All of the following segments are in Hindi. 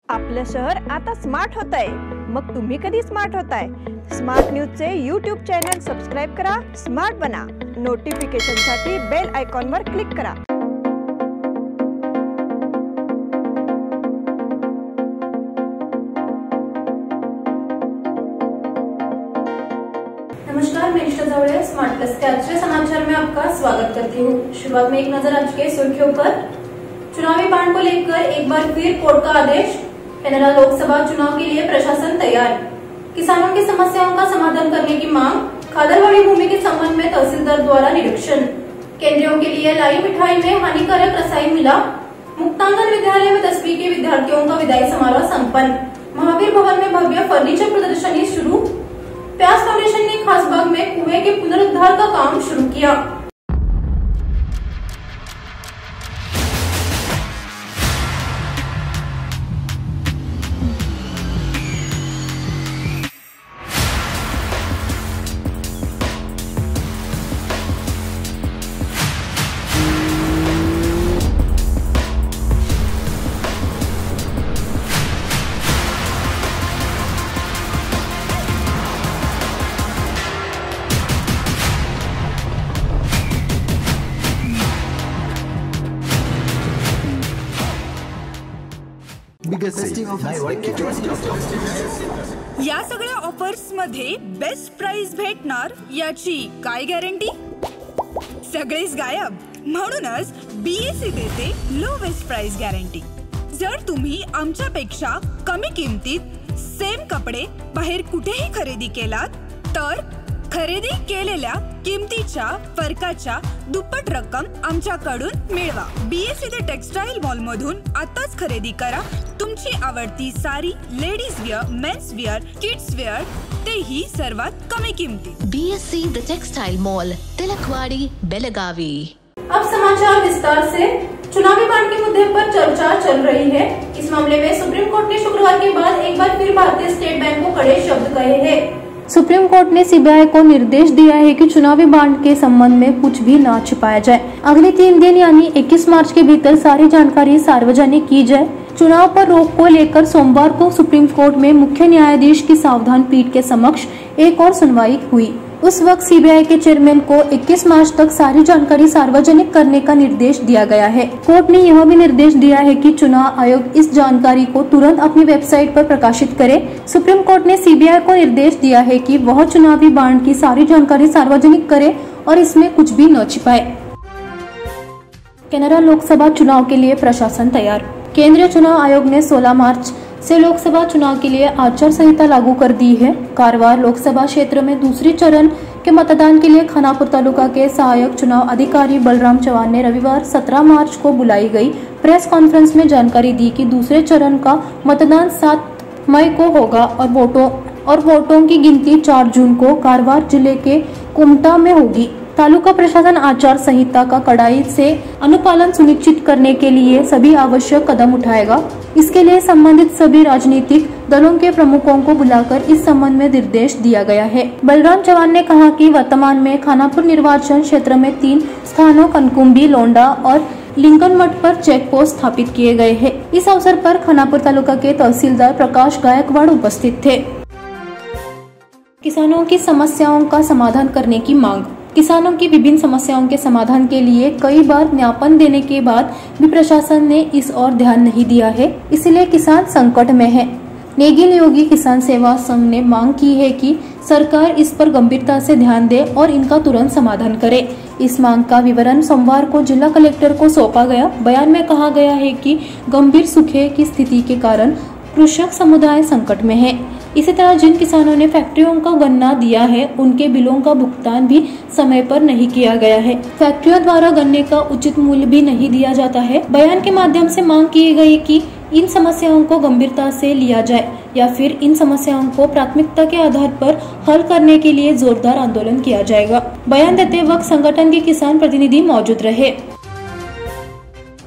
आपलं शहर आता स्मार्ट होत आहे। मग तुम्ही कधी स्मार्ट होताय? स्मार्ट न्यूजचे यूट्यूब चॅनल सबस्क्राइब करा, स्मार्ट बना। नोटिफिकेशनसाठी बेल आयकॉनवर क्लिक करा। नमस्कार, मैं निष्ठा जावड़े स्मार्ट प्लस के आज के समाचार में आपका स्वागत करती हूँ। शुरुआत में एक नजर आज के सुर्खियों पर। चुनावी बांड को लेकर एक बार फिर कोर्ट का आदेश। कैनरा लोकसभा चुनाव के लिए प्रशासन तैयार। किसानों की समस्याओं का समाधान करने की मांग। खादरवाड़ी भूमि के संबंध में तहसीलदार द्वारा निरीक्षण। केंद्रियों के लिए लाई मिठाई में हानिकारक रसायन मिला। मुक्तांगन विद्यालय में 10वीं के विद्यार्थियों का विदाई समारोह संपन्न। महावीर भवन में भव्य फर्नीचर प्रदर्शनी शुरू। प्यास फाउंडेशन ने खासबाग में कुएं के पुनरुद्धार का काम शुरू किया। या सगळ्या ऑफर्स मध्ये बेस्ट प्राइस भेटणार याची काय गॅरंटी? सगळेच गायब। म्हणूनच बीएससी देते लोवेस्ट प्राइस गॅरंटी। जर तुम्ही आमच्यापेक्षा कमी किमतीत सेम कपडे बाहेर कुठेही खरेदी केलात तर खरेदी केलेल्या किमतीच्या फरकाच्या दुप्पट रक्कम आमच्याकडून मिळवा। बीएससी द टेक्सटाईल मॉल मधून आताच खरेदी करा तुमची आवडती sari, ladies wear, men's wear, kids wear, तेही सर्वात कमी किमतीत। BSC the textile mall, Tilakwadi, Belagavi. अब समाचार विस्तार से। चुनावी बांड के मुद्दे पर चर्चा चल रही है। इस मामले में सुप्रीम कोर्ट ने शुक्रवार के बाद एक बार फिर भारतीय स्टेट बैंक को कड़े शब्द कहे हैं। सुप्रीम कोर्ट ने सीबीआई को निर्देश दिया है कि चुनावी बांड के संबंध में कुछ भी न छिपाया जाए। अगले 3 दिन यानी 21 मार्च के भीतर सारी जानकारी सार्वजनिक की जाए। चुनाव पर रोक को लेकर सोमवार को सुप्रीम कोर्ट में मुख्य न्यायाधीश की सावधान पीठ के समक्ष एक और सुनवाई हुई। उस वक्त सीबीआई के चेयरमैन को 21 मार्च तक सारी जानकारी सार्वजनिक करने का निर्देश दिया गया है। कोर्ट ने यह भी निर्देश दिया है कि चुनाव आयोग इस जानकारी को तुरंत अपनी वेबसाइट पर प्रकाशित करे। सुप्रीम कोर्ट ने सीबीआई को निर्देश दिया है कि वह चुनावी बांड की सारी जानकारी सार्वजनिक करे और इसमें कुछ भी न छिपाए। कैनरा लोकसभा चुनाव के लिए प्रशासन तैयार। केंद्रीय चुनाव आयोग ने 16 मार्च से लोकसभा चुनाव के लिए आचार संहिता लागू कर दी है। कारवार लोकसभा क्षेत्र में दूसरे चरण के मतदान के लिए खानापुर तालुका के सहायक चुनाव अधिकारी बलराम चौहान ने रविवार 17 मार्च को बुलाई गई प्रेस कॉन्फ्रेंस में जानकारी दी कि दूसरे चरण का मतदान 7 मई को होगा और वोटों की गिनती 4 जून को कारवार जिले के कुमटा में होगी। तालुका प्रशासन आचार संहिता का कड़ाई से अनुपालन सुनिश्चित करने के लिए सभी आवश्यक कदम उठाएगा। इसके लिए संबंधित सभी राजनीतिक दलों के प्रमुखों को बुलाकर इस संबंध में निर्देश दिया गया है। बलराम चौहान ने कहा कि वर्तमान में खानापुर निर्वाचन क्षेत्र में 3 स्थानों कनकुंबी, लोंडा और लिंकन मठ पर चेक पोस्ट स्थापित किए गए हैं। इस अवसर पर खानापुर तालुका के तहसीलदार प्रकाश गायकवाड़ उपस्थित थे। किसानों की समस्याओं का समाधान करने की मांग। किसानों की विभिन्न समस्याओं के समाधान के लिए कई बार ज्ञापन देने के बाद भी प्रशासन ने इस ओर ध्यान नहीं दिया है, इसलिए किसान संकट में है। नेगिल योगी किसान सेवा संघ ने मांग की है कि सरकार इस पर गंभीरता से ध्यान दे और इनका तुरंत समाधान करे। इस मांग का विवरण सोमवार को जिला कलेक्टर को सौंपा गया। बयान में कहा गया है कि गंभीर सूखे की स्थिति के कारण कृषक समुदाय संकट में है। इसी तरह जिन किसानों ने फैक्ट्रियों का गन्ना दिया है उनके बिलों का भुगतान भी समय पर नहीं किया गया है। फैक्ट्रियों द्वारा गन्ने का उचित मूल्य भी नहीं दिया जाता है। बयान के माध्यम से मांग की गई कि इन समस्याओं को गंभीरता से लिया जाए या फिर इन समस्याओं को प्राथमिकता के आधार पर हल करने के लिए जोरदार आंदोलन किया जाएगा। बयान देते वक्त संगठन के किसान प्रतिनिधि मौजूद रहे।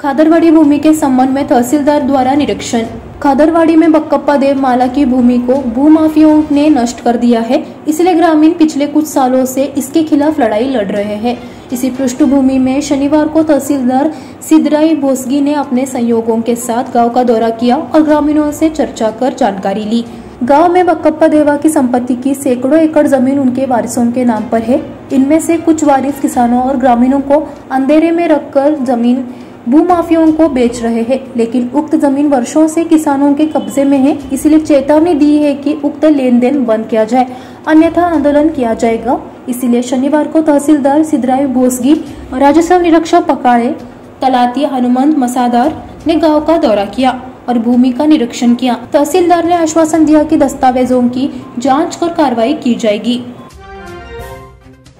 खादरवाड़ी भूमि के संबंध में तहसीलदार द्वारा निरीक्षण। खादरवाड़ी में बक्कप्पा देव माला की भूमि को भूमाफियाओं ने नष्ट कर दिया है, इसलिए ग्रामीण पिछले कुछ सालों से इसके खिलाफ लड़ाई लड़ रहे हैं। इसी पृष्ठभूमि में शनिवार को तहसीलदार सिद्धराई भोसगी ने अपने सहयोगियों के साथ गांव का दौरा किया और ग्रामीणों से चर्चा कर जानकारी ली। गांव में बक्कप्पा देवा की संपत्ति की सैकड़ों एकड़ जमीन उनके वारिसों के नाम पर है। इनमें से कुछ वारिस किसानों और ग्रामीणों को अंधेरे में रखकर जमीन भूमाफियाओं को बेच रहे हैं, लेकिन उक्त जमीन वर्षों से किसानों के कब्जे में है। इसलिए चेतावनी दी है कि उक्त लेन देन बंद किया जाए, अन्यथा आंदोलन किया जाएगा। इसलिए शनिवार को तहसीलदार सिद्धराई भोसगी, राजस्व निरीक्षक पकाड़े, तलाती हनुमंत मसादार ने गांव का दौरा किया और भूमि का निरीक्षण किया। तहसीलदार ने आश्वासन दिया कि दस्तावेजों की जांच कर कार्रवाई की जाएगी।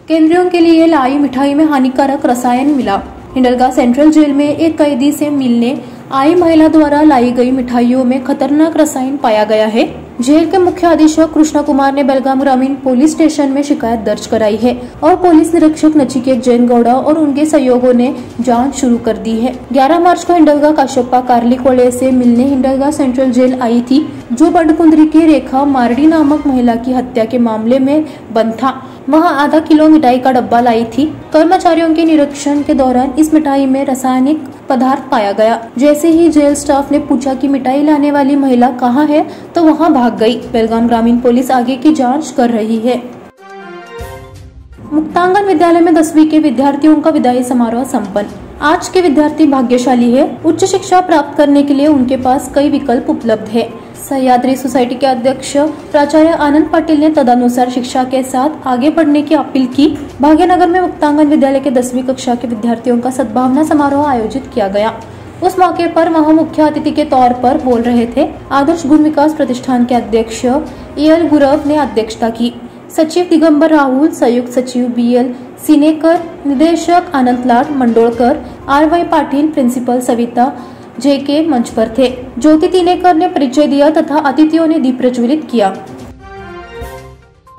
कैदियों के लिए लाई मिठाई में हानिकारक रसायन मिला। हिंडलगा सेंट्रल जेल में एक कैदी से मिलने आई महिला द्वारा लाई गई मिठाइयों में खतरनाक रसायन पाया गया है। जेल के मुख्य अधीक्षक कृष्णा कुमार ने बेलगाम ग्रामीण पुलिस स्टेशन में शिकायत दर्ज कराई है और पुलिस निरीक्षक नचिकेत जैन गौड़ा और उनके सहयोगियों ने जांच शुरू कर दी है। 11 मार्च को हिंडलगा काश्यप्पा कार्लिकोले से मिलने हिंडलगा सेंट्रल जेल आई थी, जो बंडकुंद्री की रेखा मारडी नामक महिला की हत्या के मामले में बंद था। वहां आधा किलो मिठाई का डब्बा लाई थी। कर्मचारियों के निरीक्षण के दौरान इस मिठाई में रासायनिक पदार्थ पाया गया। जैसे ही जेल स्टाफ ने पूछा कि मिठाई लाने वाली महिला कहाँ है, तो वहां भाग गई। बेलगाम ग्रामीण पुलिस आगे की जांच कर रही है। मुक्तांगन विद्यालय में 10वीं के विद्यार्थियों का विदाई समारोह संपन्न। आज के विद्यार्थी भाग्यशाली है। उच्च शिक्षा प्राप्त करने के लिए उनके पास कई विकल्प उपलब्ध है। सह्याद्री सोसाइटी के अध्यक्ष प्राचार्य आनंद पाटिल ने तदनुसार शिक्षा के साथ आगे बढ़ने की अपील की। भाग्यनगर में मुक्तांगन विद्यालय के 10वीं कक्षा के विद्यार्थियों का सद्भावना समारोह आयोजित किया गया। उस मौके पर वहां मुख्य अतिथि के तौर पर बोल रहे थे आदर्श गुण विकास प्रतिष्ठान के अध्यक्ष एल गुरव ने अध्यक्षता की। सचिव दिगंबर राहुल, संयुक्त सचिव BL सिनेकर, निदेशक Anandlal Mandolkar, RY Patil, principal Savita JK मंच पर थे। ज्योति तिनेकर ने परिचय दिया तथा अतिथियों ने दीप प्रज्वलित किया।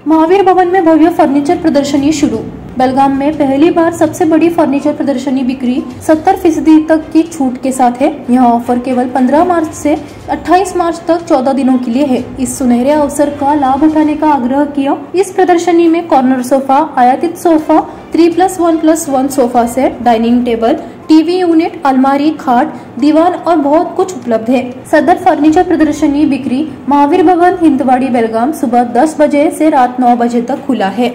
महावीर भवन में भव्य फर्नीचर प्रदर्शनी शुरू। बेलगाम में पहली बार सबसे बड़ी फर्नीचर प्रदर्शनी बिक्री 70% तक की छूट के साथ है। यह ऑफर केवल 15 मार्च से 28 मार्च तक 14 दिनों के लिए है। इस सुनहरे अवसर का लाभ उठाने का आग्रह किया। इस प्रदर्शनी में कॉर्नर सोफा, आयातित sofa, 3+1+1 sofa set, dining table, TV unit, अलमारी, खाट, दीवान और बहुत कुछ उपलब्ध है। सदर फर्नीचर प्रदर्शनी बिक्री महावीर भवन, हिंदवाड़ी, बेलगाम सुबह 10 बजे से रात 9 बजे तक खुला है।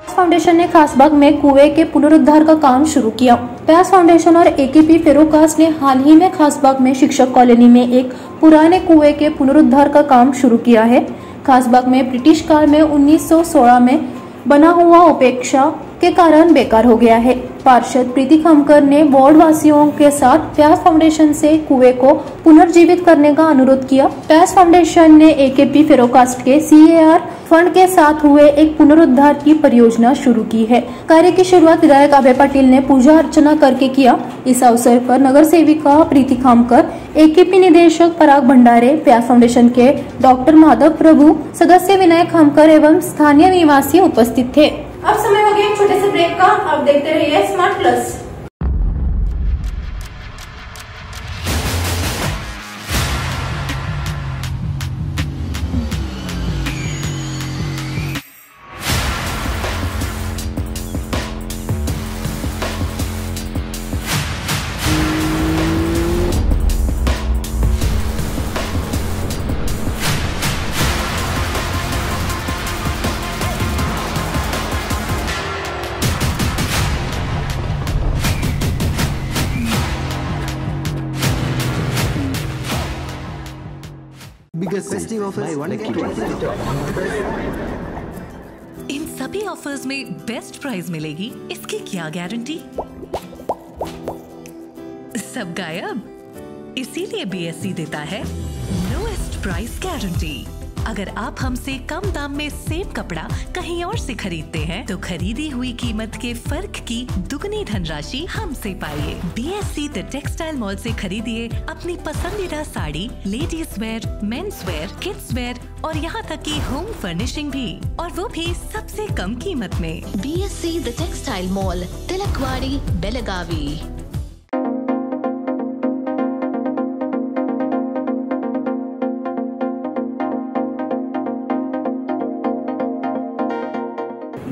फाउंडेशन ने खासबाग में कुएं के पुनरुद्धार का काम शुरू किया। प्यास फाउंडेशन और AKP फेरोकास्ट ने हाल ही में खासबाग में शिक्षक कॉलोनी में एक पुराने कुएं के पुनरुद्धार का काम शुरू किया है। खासबाग में ब्रिटिश काल में 1916 में बना हुआ उपेक्षा के कारण बेकार हो गया है। पार्षद प्रीति खमकर ने वार्ड वासियों के साथ प्यास फाउंडेशन से कुएं को पुनर्जीवित करने का अनुरोध किया। प्यास फाउंडेशन ने AKP फेरोकास्ट के CAR फंड के साथ हुए एक पुनरुद्धार की परियोजना शुरू की है। कार्य की शुरुआत विधायक अभय पाटिल ने पूजा अर्चना करके किया। इस अवसर पर नगर सेविका प्रीति खामकर, AKP निदेशक पराग भंडारे, प्यास फाउंडेशन के डॉक्टर माधव प्रभु, सदस्य विनायक खामकर एवं स्थानीय निवासी उपस्थित थे। अब समय हो गया एक छोटे से ब्रेक का। आप देखते रहिए स्मार्ट प्लस। इन सभी ऑफर्स में बेस्ट प्राइस मिलेगी, इसकी क्या गारंटी? सब गायब। इसीलिए BSC देता है लोएस्ट प्राइस गारंटी। अगर आप हमसे कम दाम में सेम कपड़ा कहीं और से खरीदते हैं, तो खरीदी हुई कीमत के फर्क की दुगनी धनराशि हमसे पाइए। BSC द टेक्सटाइल मॉल से खरीदिए अपनी पसंदीदा sari, ladies wear, men's wear, kids where और यहाँ तक की होम फर्निशिंग भी, और वो भी सबसे कम कीमत में। BSC the textile mall, Tilakwadi, Belagavi.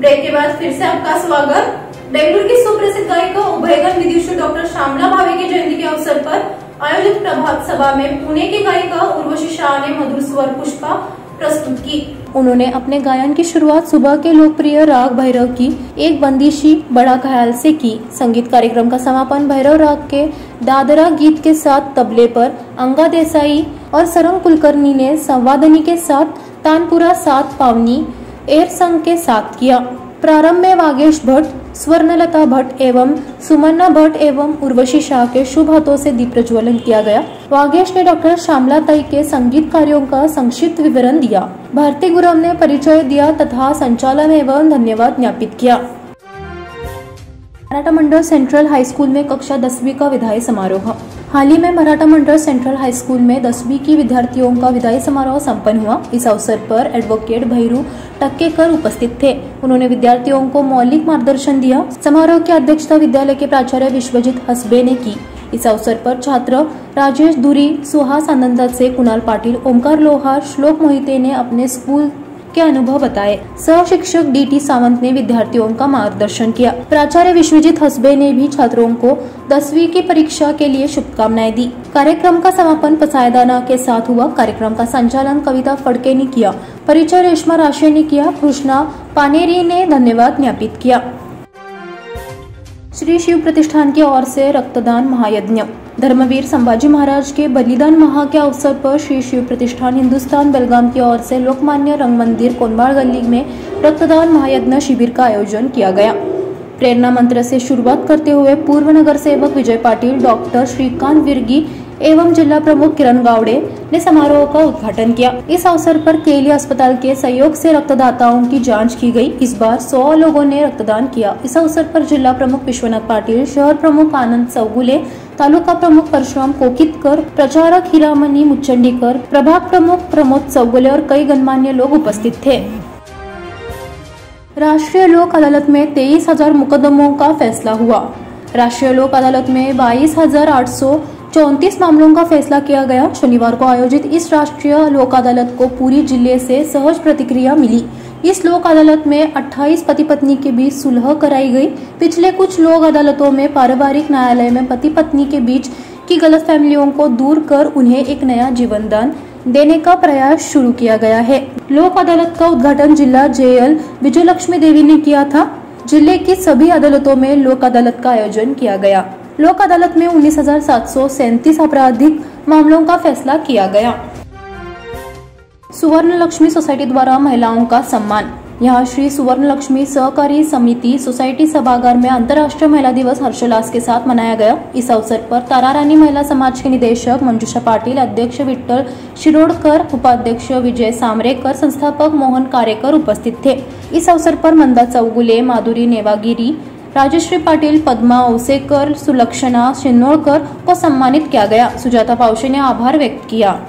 Break के बाद फिर से आपका स्वागत। बेंगलुरु की सुप्रसिद्ध गायिका उभयगन विदुषी डॉक्टर श्यामला भावे की जयंती के अवसर पर आयोजित प्रभात सभा में पुणे की गायिका उर्वशी शाह ने मधुर स्वर पुष्पा प्रस्तुत की। उन्होंने अपने गायन की शुरुआत सुबह के लोकप्रिय राग भैरव की एक बंदिशी बड़ा ख्याल से की। संगीत कार्यक्रम का समापन भैरव राग के दादरा गीत के साथ तबले पर अंगा देसाई और सरंग कुलकर्णी ने संवादनी के साथ तानपुरा सात पावनी एर संघ के साथ किया। प्रारंभ में वागेश भट्ट, स्वर्णलता भट्ट एवं सुमन्ना भट्ट एवं उर्वशी शाह के शुभ हाथों से दीप प्रज्वलन किया गया। वागेश ने डॉक्टर श्यामला ताई के संगीत कार्यों का संक्षिप्त विवरण दिया। भारती गुरव ने परिचय दिया तथा संचालन एवं धन्यवाद ज्ञापित किया। मराठा मंडल सेंट्रल हाई स्कूल में कक्षा 10वीं का विदाई समारोह। हाल ही में मराठा मंडल सेंट्रल हाई स्कूल में 10वीं की विद्यार्थियों का विदाई समारोह संपन्न हुआ। इस अवसर पर एडवोकेट भैरू टक्केकर उपस्थित थे। उन्होंने विद्यार्थियों को मौलिक मार्गदर्शन दिया। समारोह की अध्यक्षता विद्यालय के प्राचार्य विश्वजीत हसबे ने की। इस अवसर पर छात्र राजेश धुरी, सुहास आनंद से कुणाल पाटिल, ओमकार लोहार, श्लोक मोहिते ने अपने स्कूल के अनुभव बताए। सह शिक्षक DT सावंत ने विद्यार्थियों का मार्गदर्शन किया। प्राचार्य विश्वजीत हसबे ने भी छात्रों को 10वीं की परीक्षा के लिए शुभकामनाएं दी। कार्यक्रम का समापन पसायदाना के साथ हुआ। कार्यक्रम का संचालन कविता फड़के ने किया। परिचय रेशमा राशे ने किया। कृष्णा पानेरी ने धन्यवाद ज्ञापित किया। श्री शिव प्रतिष्ठान की ओर से रक्तदान महायज्ञ। धर्मवीर संभाजी महाराज के बलिदान माह के अवसर पर श्री शिव प्रतिष्ठान हिंदुस्तान बेलगाम की ओर से लोकमान्य रंग मंदिर कोनबाड़ गली में रक्तदान महायज्ञ शिविर का आयोजन किया गया। प्रेरणा मंत्र से शुरुआत करते हुए पूर्व नगर सेवक विजय पाटिल, डॉक्टर श्रीकांत विर्गी एवं जिला प्रमुख किरण गावड़े ने समारोह का उद्घाटन किया। इस अवसर पर केली अस्पताल के सहयोग से रक्तदाताओं की जांच की गई। इस बार 100 लोगों ने रक्तदान किया। इस अवसर पर जिला प्रमुख विश्वनाथ पाटिल, शहर प्रमुख आनंद चौगुले, तालुका प्रमुख परशुराम कोकितकर, प्रचारक हीरामणि मुच्चंडीकर, प्रभाग प्रमुख प्रमोद चौगुले और कई गणमान्य लोग उपस्थित थे। राष्ट्रीय लोक अदालत में 23,000 मुकदमों का फैसला हुआ। राष्ट्रीय लोक अदालत में 22,834 मामलों का फैसला किया गया। शनिवार को आयोजित इस राष्ट्रीय लोक अदालत को पूरी जिले से सहज प्रतिक्रिया मिली। इस लोक अदालत में 28 पति पत्नी के बीच सुलह कराई गई। पिछले कुछ लोक अदालतों में पारिवारिक न्यायालय में पति पत्नी के बीच की गलतफहमियों को दूर कर उन्हें एक नया जीवन दान देने का प्रयास शुरू किया गया है। लोक अदालत का उद्घाटन जिला जेएल विजयलक्ष्मी देवी ने किया था। जिले की सभी अदालतों में लोक अदालत का आयोजन किया गया। लोक अदालत में 19,737 आपराधिक मामलों का फैसला किया गया। सुवर्ण लक्ष्मी सोसाइटी द्वारा महिलाओं का सम्मान। यहाँ श्री सुवर्ण लक्ष्मी सहकारी समिति सोसाइटी सभागार में अंतर्राष्ट्रीय महिला दिवस हर्षोल्लास के साथ मनाया गया। इस अवसर पर तारारानी महिला समाज के निदेशक मंजुषा पाटिल, अध्यक्ष विठ्ठल शिरोडकर, उपाध्यक्ष विजय सामरेकर, संस्थापक मोहन कारेकर उपस्थित थे। इस अवसर पर मंदा चौगुले, माधुरी नेवागिरी, राजश्री पाटिल, पद्मा औसेकर, सुलक्षणा शिन्नोळकर को सम्मानित किया गया। सुजाता पावशे ने आभार व्यक्त किया।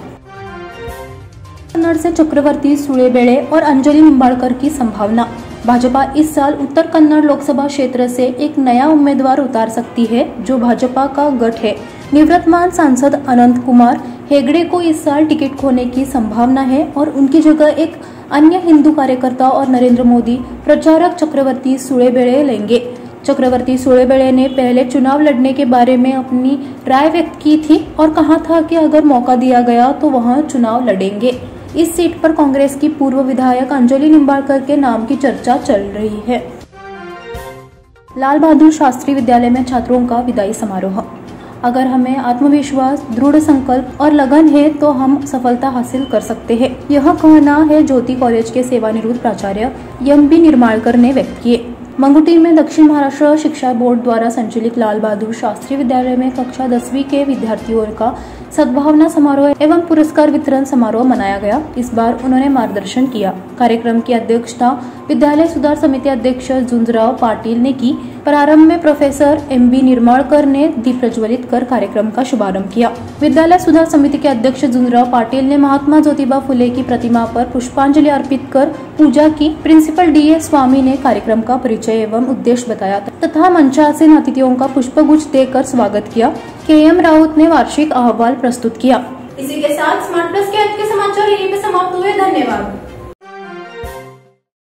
कन्नड़ से चक्रवर्ती सुळेबेळे और अंजलि निंबाळकर की संभावना। भाजपा इस साल उत्तर कन्नड़ लोकसभा क्षेत्र से एक नया उम्मीदवार उतार सकती है, जो भाजपा का गठ है। निवृत्तमान सांसद अनंत कुमार हेगड़े को इस साल टिकट खोने की संभावना है और उनकी जगह एक अन्य हिंदू कार्यकर्ता और नरेंद्र मोदी प्रचारक चक्रवर्ती सुळेबेळे लेंगे। चक्रवर्ती सुळेबेळे ने पहले चुनाव लड़ने के बारे में अपनी राय व्यक्त की थी और कहा था कि अगर मौका दिया गया तो वह चुनाव लड़ेंगे। इस सीट पर कांग्रेस की पूर्व विधायक अंजलि निंबाळकर के नाम की चर्चा चल रही है। लाल बहादुर शास्त्री विद्यालय में छात्रों का विदाई समारोह। अगर हमें आत्मविश्वास, दृढ़ संकल्प और लगन है तो हम सफलता हासिल कर सकते हैं। यह कहना है ज्योति कॉलेज के सेवानिवृत्त प्राचार्य MB निर्माळकर ने व्यक्त किए। मंगुटी में दक्षिण महाराष्ट्र शिक्षा बोर्ड द्वारा संचालित लाल बहादुर शास्त्री विद्यालय में कक्षा 10वीं के विद्यार्थियों का सद्भावना समारोह एवं पुरस्कार वितरण समारोह मनाया गया। इस बार उन्होंने मार्गदर्शन किया। कार्यक्रम की अध्यक्षता विद्यालय सुधार समिति अध्यक्ष झुंझराव पाटिल ने की। प्रारंभ में प्रोफेसर MB निर्माळकर ने दीप प्रज्वलित कर कार्यक्रम का शुभारंभ किया। विद्यालय सुधार समिति के अध्यक्ष झुंझराव पाटिल ने महात्मा ज्योतिबा फुले की प्रतिमा पर पुष्पांजलि अर्पित कर पूजा की। प्रिंसिपल DA स्वामी ने कार्यक्रम का परिचय एवं उद्देश्य बताया तथा मंचासीन अतिथियों का पुष्पगुच्छ देकर स्वागत किया। KM राउत ने वार्षिक अहवाल प्रस्तुत किया। इसी के साथ स्मार्ट प्लस के आज के समाचार यहीं पे समाप्त हुए। धन्यवाद।